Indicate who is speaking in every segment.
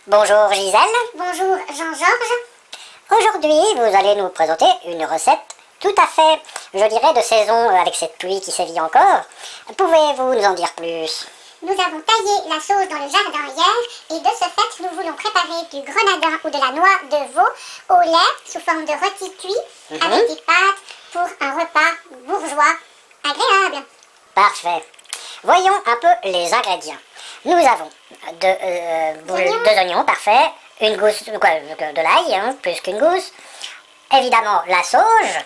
Speaker 1: Bonjour Gisèle.
Speaker 2: Bonjour Jean-Georges.
Speaker 1: Aujourd'hui, vous allez nous présenter une recette tout à fait, je dirais, de saison avec cette pluie qui sévit encore. Pouvez-vous nous en dire plus?
Speaker 2: Nous avons taillé la sauce dans le jardin hier et de ce fait, nous voulons préparer du grenadin ou de la noix de veau au lait sous forme de rôti cuit avec des pâtes pour un repas bourgeois agréable.
Speaker 1: Parfait. Voyons un peu les ingrédients. Nous avons deux oignons, parfait, une gousse de l'ail, plus qu'une gousse, évidemment la sauge,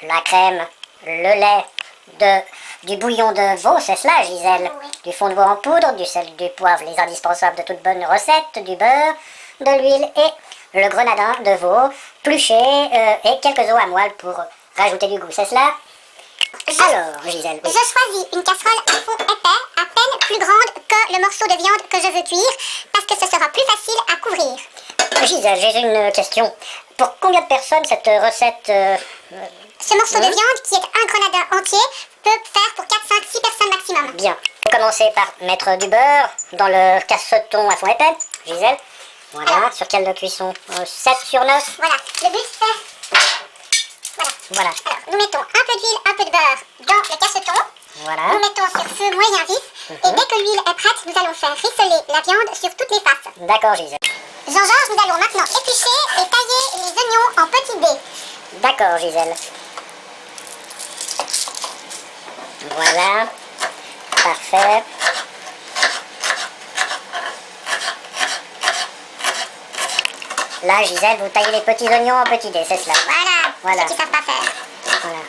Speaker 1: la crème, le lait, du bouillon de veau, c'est cela Gisèle,
Speaker 2: Oui.
Speaker 1: Du fond de veau en poudre, du sel, du poivre, les indispensables de toute bonne recette, du beurre, de l'huile et le grenadin de veau, pluché et quelques os à moelle pour rajouter du goût, c'est cela? Alors, Gisèle, oui.
Speaker 2: Je choisis une casserole à fond épais, à peine plus grande que le morceau de viande que je veux cuire, parce que ce sera plus facile à couvrir.
Speaker 1: Gisèle, j'ai une question. Pour combien de personnes cette recette...
Speaker 2: Ce morceau de viande, qui est un grenadin entier, peut faire pour 4, 5, 6 personnes maximum.
Speaker 1: Bien. Vous commencez par mettre du beurre dans le casseton à fond épais, Gisèle. Voilà,
Speaker 2: Alors.
Speaker 1: sur quelle cuisson 7 sur 9.
Speaker 2: Voilà, le but c'est...
Speaker 1: Voilà.
Speaker 2: Alors, nous mettons un peu d'huile, un peu de beurre dans le casseton.
Speaker 1: Voilà.
Speaker 2: Nous mettons sur feu moyen vif. Et dès que l'huile est prête, nous allons faire rissoler la viande sur toutes les faces.
Speaker 1: D'accord, Gisèle.
Speaker 2: Jean-Georges, nous allons maintenant éplucher et tailler les oignons en petits dés.
Speaker 1: D'accord, Gisèle. Voilà. Parfait. Là, Gisèle, vous taillez les petits oignons en petits dés, c'est cela.
Speaker 2: Voilà, ceux qui savent pas faire.
Speaker 1: Voilà.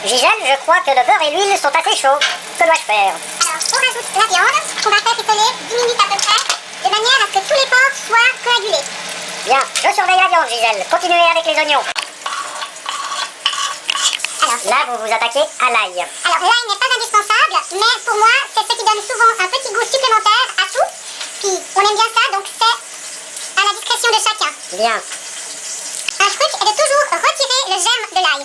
Speaker 1: Gisèle, je crois que le beurre et l'huile sont assez chauds. Que dois-je faire?
Speaker 2: Alors, on rajoute la viande, qu'on va faire rissoler 10 minutes à peu près, de manière à ce que tous les porcs soient coagulés.
Speaker 1: Bien, je surveille la viande, Gisèle. Continuez avec les oignons.
Speaker 2: Alors,
Speaker 1: Là, vous vous attaquez à l'ail.
Speaker 2: alors l'ail n'est pas indispensable, mais pour moi, c'est ce qui donne souvent un petit goût supplémentaire à tout. Puis, on aime bien ça, donc c'est à la discrétion de chacun.
Speaker 1: Bien.
Speaker 2: Un truc est de toujours retirer le germe de l'ail.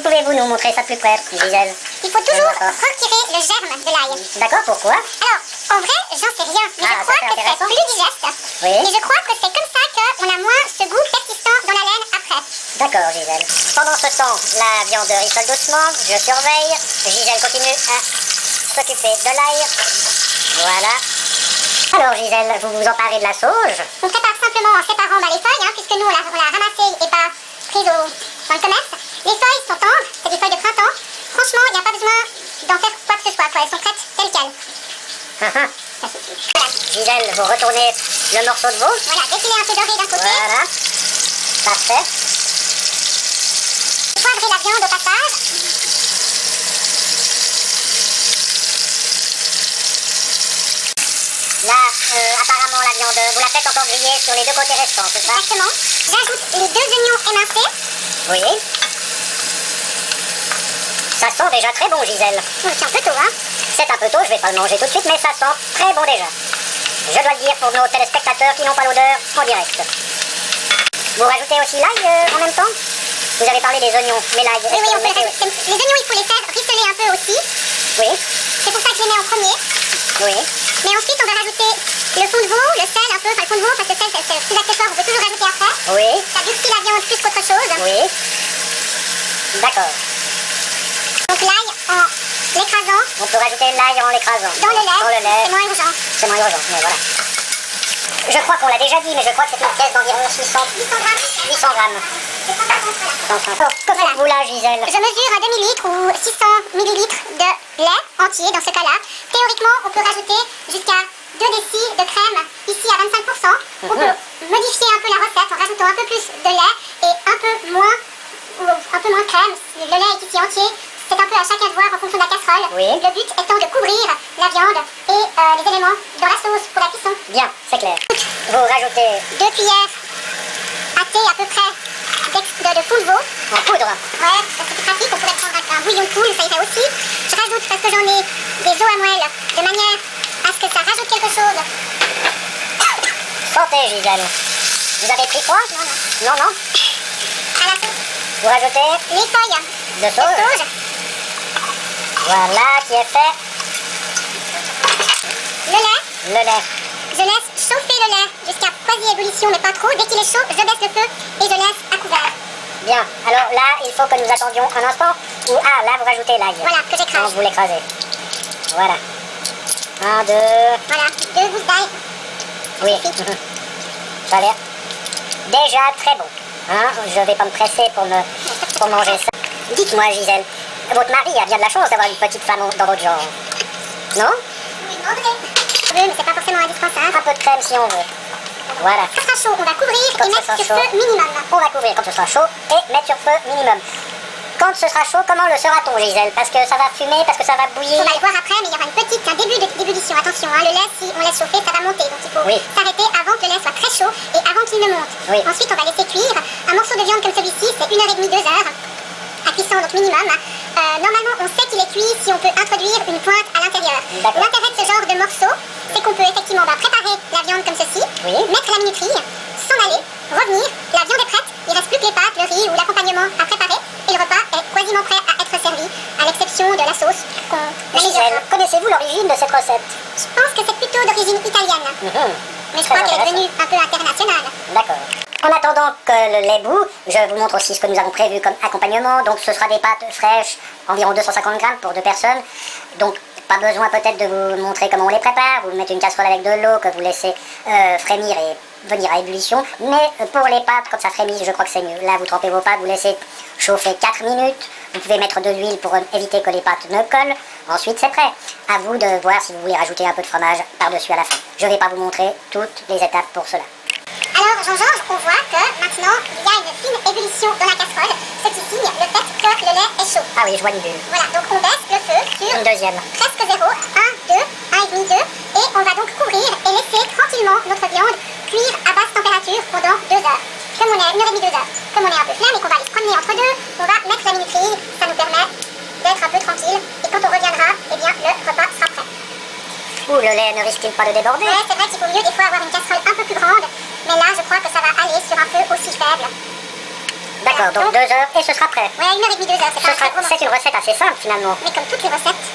Speaker 1: Pouvez-vous nous montrer ça plus près, Gisèle?
Speaker 2: Il faut toujours
Speaker 1: D'accord.
Speaker 2: retirer le germe de l'ail.
Speaker 1: D'accord, pourquoi?
Speaker 2: Alors, en vrai, j'en sais rien, mais
Speaker 1: Ah,
Speaker 2: je crois
Speaker 1: ça, c'est
Speaker 2: que c'est
Speaker 1: intéressant.
Speaker 2: plus digeste.
Speaker 1: Oui.
Speaker 2: Et je crois que c'est comme ça qu'on a moins ce goût persistant dans la laine après.
Speaker 1: D'accord, Gisèle. Pendant ce temps, la viande rissole doucement, je surveille. Gisèle continue à s'occuper de l'ail. Voilà. Alors, Gisèle, vous vous emparez de la sauge.
Speaker 2: On prépare simplement en séparant les feuilles, puisque nous on l'a ramassée et pas prise dans le commerce. Les feuilles sont tendres, c'est des feuilles de printemps. Franchement, il n'y a pas besoin d'en faire quoi que ce soit, quoi. Elles sont prêtes telles quelles. Voilà.
Speaker 1: Gisèle, vous retournez le morceau de veau.
Speaker 2: Voilà, dès qu'il est un peu doré d'un côté,
Speaker 1: Voilà. Parfait.
Speaker 2: poivrer la viande au passage.
Speaker 1: Là, apparemment, la viande, vous la faites encore griller sur les deux côtés restants, c'est ça?
Speaker 2: Exactement. J'ajoute les 2 oignons émincés.
Speaker 1: Oui. Ça sent déjà très bon, Gisèle.
Speaker 2: Oui, c'est un peu tôt, hein.
Speaker 1: C'est un peu tôt, je vais pas le manger tout de suite, mais ça sent très bon déjà. Je dois le dire pour nos téléspectateurs qui n'ont pas l'odeur en direct. Vous rajoutez aussi l'ail en même temps? Vous avez parlé des oignons, mais l'ail...
Speaker 2: Oui, on peut les rajouter. Les oignons, il faut les faire rissoler un peu aussi.
Speaker 1: Oui,
Speaker 2: C'est pour ça que je les mets en premier.
Speaker 1: oui.
Speaker 2: Mais ensuite, on va rajouter le fond de veau, le sel un peu, enfin le fond de veau, parce que le sel, c'est plus accessoire, on peut toujours rajouter après.
Speaker 1: Oui,
Speaker 2: Ça durcit la viande plus qu'autre chose.
Speaker 1: oui. D'accord.
Speaker 2: Donc l'ail en l'écrasant
Speaker 1: On peut rajouter l'ail en l'écrasant.
Speaker 2: dans le lait.
Speaker 1: Dans le lait.
Speaker 2: C'est moins urgent.
Speaker 1: C'est moins urgent, mais voilà. Je crois qu'on l'a déjà dit, mais je crois que c'est une pièce d'environ 600...
Speaker 2: 800 grammes.
Speaker 1: 800 grammes.
Speaker 2: C'est 150, voilà.
Speaker 1: Que faites-vous là, Gisèle?
Speaker 2: Je mesure un demi-litre ou 600 millilitres de lait entier dans ce cas-là. Théoriquement, on peut rajouter jusqu'à 2 décis de crème, ici à 25%. On peut modifier un peu la recette en rajoutant un peu plus de lait et un peu moins de crème. Le lait est ici entier. C'est un peu à chacun de voir en fonction de la casserole.
Speaker 1: Oui.
Speaker 2: Le but étant de couvrir la viande et les éléments dans la sauce pour la cuisson.
Speaker 1: Bien, c'est clair. Vous rajoutez
Speaker 2: 2 cuillères à thé à peu près de fond de veau.
Speaker 1: en poudre.
Speaker 2: Ouais, ça c'est plus pratique, on pourrait prendre un bouillon de poule, ça irait aussi. Je rajoute parce que j'en ai des os à moelle, de manière à ce que ça rajoute quelque chose.
Speaker 1: Santé, Gisèle. Vous avez pris quoi?
Speaker 2: Non, non.
Speaker 1: Non, non.
Speaker 2: À la sauce,
Speaker 1: Vous rajoutez
Speaker 2: les feuilles
Speaker 1: de
Speaker 2: de
Speaker 1: sauge.
Speaker 2: sauge.
Speaker 1: Voilà qui est fait.
Speaker 2: Le lait,
Speaker 1: Le lait.
Speaker 2: Je laisse chauffer le lait jusqu'à quasi-ébullition, mais pas trop. Dès qu'il est chaud, je baisse le feu et je laisse à couvert.
Speaker 1: Bien. Alors là, il faut que nous attendions un instant. Ou ah, là, vous rajoutez l'ail.
Speaker 2: Voilà, que j'écrase.
Speaker 1: Donc vous l'écrasez. Voilà. 1, 2...
Speaker 2: Voilà, 2 gousses d'ail.
Speaker 1: Oui. Ça a l'air déjà très bon. Hein, je vais pas me presser pour manger ça. Dites-moi, Gisèle, votre mari a bien de la chance d'avoir une petite femme dans votre genre. Non?
Speaker 2: Oui, mais c'est pas forcément indispensable.
Speaker 1: Un peu de crème si on veut. Voilà.
Speaker 2: Quand ce sera chaud, on va couvrir
Speaker 1: Quand
Speaker 2: et
Speaker 1: ce
Speaker 2: mettre
Speaker 1: sera
Speaker 2: sur
Speaker 1: chaud.
Speaker 2: feu minimum.
Speaker 1: On va couvrir quand ce sera chaud et mettre sur feu minimum. Quand ce sera chaud, comment le sera-t-on, Gisèle? Parce que ça va fumer, parce que ça va bouillir.
Speaker 2: On va le voir après, mais il y aura un début d'ébullition. Attention, hein, le lait, si on laisse chauffer, ça va monter. Donc il faut s'arrêter avant que le lait soit très chaud et avant qu'il ne monte.
Speaker 1: Oui.
Speaker 2: Ensuite, on va laisser cuire. Un morceau de viande comme celui-ci, c'est 1h30, 2 heures à cuisson, donc minimum. Normalement, on sait qu'il est cuit si on peut introduire une pointe à l'intérieur. L'intérêt de ce genre de morceau, c'est qu'on peut effectivement préparer la viande comme ceci, mettre la minuterie, s'en aller, revenir, la viande est prête, il ne reste plus que les pâtes, le riz ou l'accompagnement à préparer, et le repas est quasiment prêt à être servi, à l'exception de la sauce qu'on
Speaker 1: Gisèle, connaissez-vous l'origine de cette recette?
Speaker 2: Je pense que c'est plutôt d'origine italienne, mais je crois qu'elle est devenue un peu internationale.
Speaker 1: D'accord. En attendant que le lait bout, je vous montre aussi ce que nous avons prévu comme accompagnement. Donc ce sera des pâtes fraîches, environ 250 grammes pour 2 personnes. Donc pas besoin peut-être de vous montrer comment on les prépare. Vous mettez une casserole avec de l'eau que vous laissez frémir et venir à ébullition. Mais pour les pâtes, quand ça frémit, je crois que c'est mieux. Là, vous trempez vos pâtes, vous laissez chauffer 4 minutes. Vous pouvez mettre de l'huile pour éviter que les pâtes ne collent. Ensuite, c'est prêt. À vous de voir si vous voulez rajouter un peu de fromage par-dessus à la fin. Je ne vais pas vous montrer toutes les étapes pour cela.
Speaker 2: Alors, Jean-Georges, on voit que maintenant, il y a une fine ébullition dans la casserole, ce qui signe le fait que le lait est chaud.
Speaker 1: Ah oui, je vois une bulle.
Speaker 2: Voilà, donc on baisse le feu sur
Speaker 1: Une deuxième.
Speaker 2: presque 0, 1, 2, 1,5, 2, et on va donc couvrir et laisser tranquillement notre viande cuire à basse température pendant 2 heures. Comme on est à 1h30, 2 heures. Comme on est un peu flemme et qu'on va aller se promener entre deux, on va mettre la minuterie, ça nous permet d'être un peu tranquille, et quand on reviendra, eh bien, le repas sera prêt.
Speaker 1: Ouh, le lait ne risque-t-il pas de déborder?
Speaker 2: Ouais, c'est vrai qu'il vaut mieux des fois avoir une casserole un peu plus grande, mais là, je crois que ça va aller sur un feu aussi faible.
Speaker 1: D'accord, donc 2 heures et ce sera prêt.
Speaker 2: Ouais, 1h30, 2 heures, c'est pas un très gros
Speaker 1: C'est une recette assez simple finalement.
Speaker 2: Mais comme toutes les recettes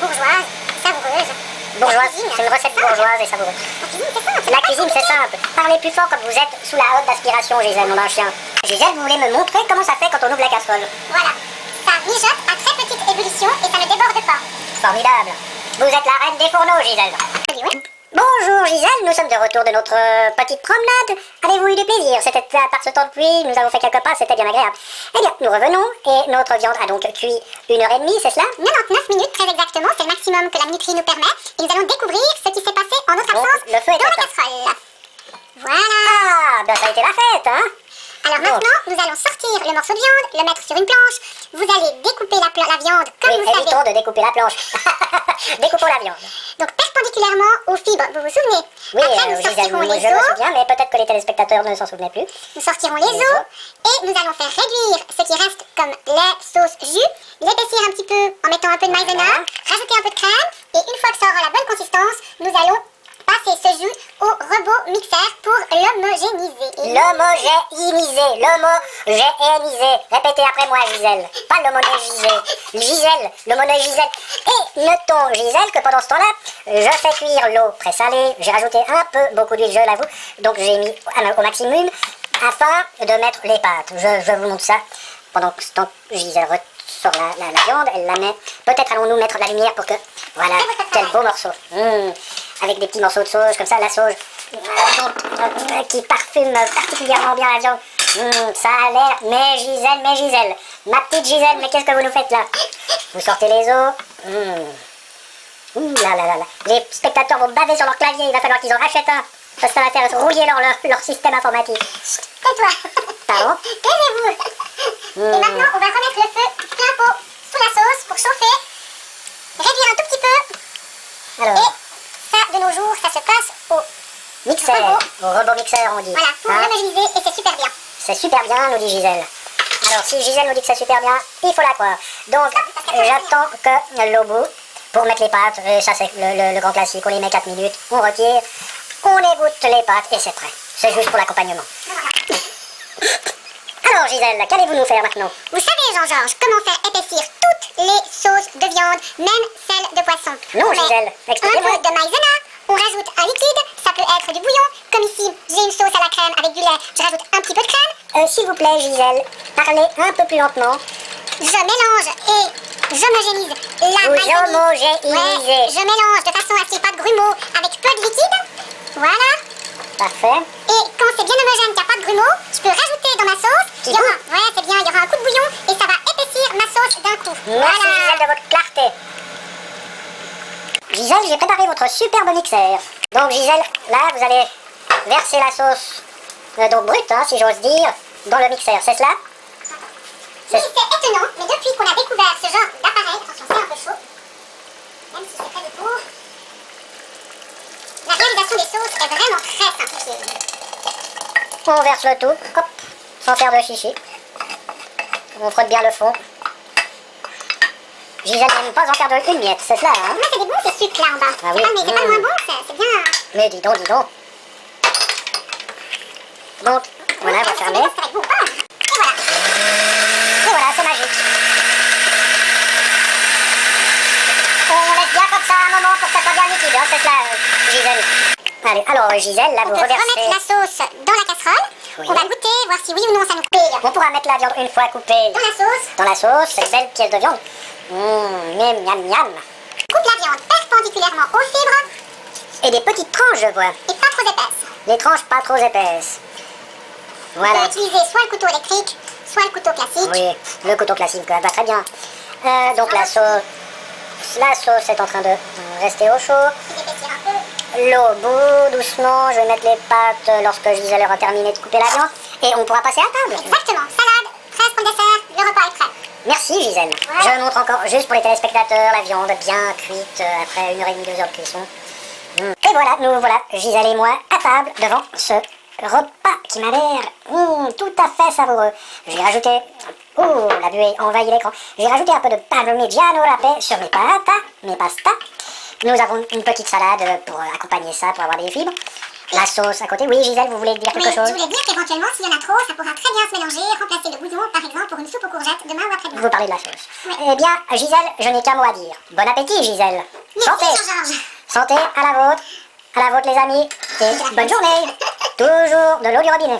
Speaker 2: bourgeoises, savoureuses.
Speaker 1: Bourgeoise, c'est une recette bourgeoise et savoureuse.
Speaker 2: La cuisine, c'est simple.
Speaker 1: La cuisine, c'est simple. Parlez plus fort comme vous êtes sous la hotte d'aspiration, Gisèle, mon chien. Gisèle, vous voulez me montrer comment ça fait quand on ouvre la casserole?
Speaker 2: Voilà. Ça mijote à très petite ébullition et ça ne déborde pas.
Speaker 1: Formidable. Vous êtes la reine des fourneaux, Gisèle.
Speaker 2: Oui.
Speaker 1: Bonjour Gisèle, nous sommes de retour de notre petite promenade. Avez-vous eu du plaisir? C'était par ce temps de pluie, nous avons fait quelques pas, c'était bien agréable. Eh bien, nous revenons et notre viande a donc cuit 1h30, c'est cela?
Speaker 2: 99 minutes très exactement, c'est le maximum que la minuterie nous permet. Et nous allons découvrir ce qui s'est passé en notre absence
Speaker 1: le feu est
Speaker 2: dans la
Speaker 1: éteint.
Speaker 2: casserole. Voilà.
Speaker 1: Ah, ben ça a été la fête, hein?
Speaker 2: Alors maintenant, nous allons sortir le morceau de viande, le mettre sur une planche. Vous allez découper la viande comme
Speaker 1: Oui,
Speaker 2: vous savez.
Speaker 1: évitons de découper la planche. Découpons la viande.
Speaker 2: Donc perpendiculairement aux fibres, vous vous souvenez?
Speaker 1: Oui,
Speaker 2: Après, nous
Speaker 1: Gisèle,
Speaker 2: sortirons
Speaker 1: je
Speaker 2: les
Speaker 1: me
Speaker 2: os.
Speaker 1: souviens, mais peut-être que les téléspectateurs ne s'en souvenaient plus.
Speaker 2: Nous sortirons les os et nous allons faire réduire ce qui reste comme lait, sauce, jus, l'épaissir un petit peu en mettant un peu de maïzena, rajouter un peu de crème et une fois que ça aura la bonne consistance, nous allons passer ce jus au robot mixeur pour l'homogénéiser.
Speaker 1: L'homogénéiser. Répétez après moi, Gisèle. Pas l'homogénéiser. Gisèle, l'homogénéiser. Et notons, Gisèle, que pendant ce temps-là, je fais cuire l'eau présalée. J'ai rajouté un peu, beaucoup d'huile, je l'avoue. Donc j'ai mis au maximum afin de mettre les pâtes. Je vous montre ça pendant que Gisèle ressort la viande. Elle la met. Peut-être allons-nous mettre la lumière pour que... Voilà, quel beau morceau. Avec des petits morceaux de sauge, comme ça, la sauge qui parfume particulièrement bien la viande. Ça a l'air... Mais Gisèle, ma petite Gisèle, mais qu'est-ce que vous nous faites là? Vous sortez les os. Ouh là là là là. Les spectateurs vont baver sur leur clavier, il va falloir qu'ils en rachètent un. Parce que ça va faire rouiller leur système informatique.
Speaker 2: Tais-toi.
Speaker 1: Pardon?
Speaker 2: Taisez-vous. Et maintenant, on va remettre le feu plein pot sous la sauce pour chauffer, réduire un tout petit peu.
Speaker 1: Alors,
Speaker 2: Et ça, de nos jours, ça se passe au
Speaker 1: mixeur, au robot mixeur, on dit.
Speaker 2: Voilà, pour l'homogénéiser et c'est super bien.
Speaker 1: C'est super bien, nous dit Gisèle. Alors, si Gisèle nous dit que c'est super bien, il faut la croire. Donc, j'attends que l'eau bout pour mettre les pâtes. Et ça, c'est le grand classique. On les met 4 minutes, on retire, on égoutte les pâtes et c'est prêt. C'est juste pour l'accompagnement. Alors, Gisèle, qu'allez-vous nous faire maintenant?
Speaker 2: Vous savez, Jean-Georges, comment faire épaissir toutes les sauces de viande, même celles de poisson?
Speaker 1: Non,
Speaker 2: On met
Speaker 1: Gisèle,
Speaker 2: un
Speaker 1: expliquez-moi.
Speaker 2: peu de maïzena, on rajoute un liquide, ça peut être du bouillon, comme ici j'ai une sauce à la crème avec du lait, je rajoute un petit peu de crème.
Speaker 1: S'il vous plaît, Gisèle, parlez un peu plus lentement.
Speaker 2: Je mélange et j'homogénise la
Speaker 1: Vous
Speaker 2: maille.
Speaker 1: homogénéisez.
Speaker 2: Ouais, je mélange de façon à ce qu'il n'y ait pas de grumeaux avec peu de liquide. Voilà.
Speaker 1: Parfait.
Speaker 2: Et quand c'est bien homogène, qu'il n'y a pas de grumeaux, je peux rajouter dans ma sauce. Il y aura, ouais, c'est bien, il y aura un coup de bouillon et ça va épaissir ma sauce d'un coup.
Speaker 1: Merci
Speaker 2: Voilà.
Speaker 1: Gisèle de votre clarté. Gisèle, j'ai préparé votre superbe mixeur. Donc Gisèle, là vous allez verser la sauce, donc brute, hein, si j'ose dire, dans le mixeur, c'est cela?
Speaker 2: Oui, c'est étonnant, mais depuis qu'on a découvert ce genre d'appareil, attention, c'est un peu chaud, même si c'est très beau, la réalisation des sauces est vraiment très simplifiée.
Speaker 1: On verse le tout, hop, sans faire de chichi. On frotte bien le fond. Gisèle n'aime pas en perdre une miette, c'est cela, hein?
Speaker 2: Moi, c'est des bons, ces sucres là en bas.
Speaker 1: Ah oui.
Speaker 2: C'est pas le moins bon, c'est bien.
Speaker 1: Mais dis donc, dis donc. Donc, voilà, on va fermer.
Speaker 2: Ça va être bon. Ah. Et voilà.
Speaker 1: Et voilà, c'est magique. On laisse bien comme ça un moment pour que ça soit bien liquide, hein, c'est cela, Gisèle. Allez, alors Gisèle, là
Speaker 2: On
Speaker 1: vous
Speaker 2: peut
Speaker 1: reversez...
Speaker 2: remettre la sauce dans la casserole.
Speaker 1: Oui.
Speaker 2: On va goûter, voir si oui ou non ça nous plaît.
Speaker 1: On pourra mettre la viande une fois coupée
Speaker 2: Dans la sauce,
Speaker 1: cette belle pièce de viande. Miam, miam, miam.
Speaker 2: coupe la viande perpendiculairement aux fibres
Speaker 1: Et des petites tranches, je vois.
Speaker 2: et pas trop épaisses.
Speaker 1: Des tranches pas trop épaisses.
Speaker 2: On
Speaker 1: Voilà.
Speaker 2: peut utiliser soit le couteau électrique, soit le couteau classique.
Speaker 1: Oui, le couteau classique, va très bien. Donc la sauce est en train de rester au chaud.
Speaker 2: D'épaissir un peu.
Speaker 1: L'eau bout, doucement. Je vais mettre les pâtes lorsque Gisèle aura terminé de couper la viande. Et on pourra passer à table.
Speaker 2: Exactement. Salade, fraises pour le dessert, le repas est prêt.
Speaker 1: Merci Gisèle.
Speaker 2: Ouais.
Speaker 1: Je montre encore, juste pour les téléspectateurs, la viande bien cuite après 1h30, 2 heures de cuisson. Et voilà, nous voilà, Gisèle et moi, à table devant ce repas qui m'a l'air tout à fait savoureux. J'ai rajouté, la buée envahit l'écran. J'ai rajouté un peu de parmigiano râpé sur mes pâtes, mes pastas. Nous avons une petite salade pour accompagner ça, pour avoir des fibres. La sauce à côté. Oui, Gisèle, vous voulez dire
Speaker 2: Oui,
Speaker 1: quelque chose?
Speaker 2: je voulais dire qu'éventuellement, s'il y en a trop, ça pourra très bien se mélanger, remplacer le bouillon, par exemple, pour une soupe aux courgettes demain ou après-demain.
Speaker 1: Vous parlez de la sauce.
Speaker 2: Oui.
Speaker 1: Eh bien, Gisèle, je n'ai qu'un mot à dire. Bon appétit, Gisèle. Santé.
Speaker 2: Merci Jean-Georges.
Speaker 1: Santé, à la vôtre les amis, et bonne journée. Toujours de l'eau du robinet.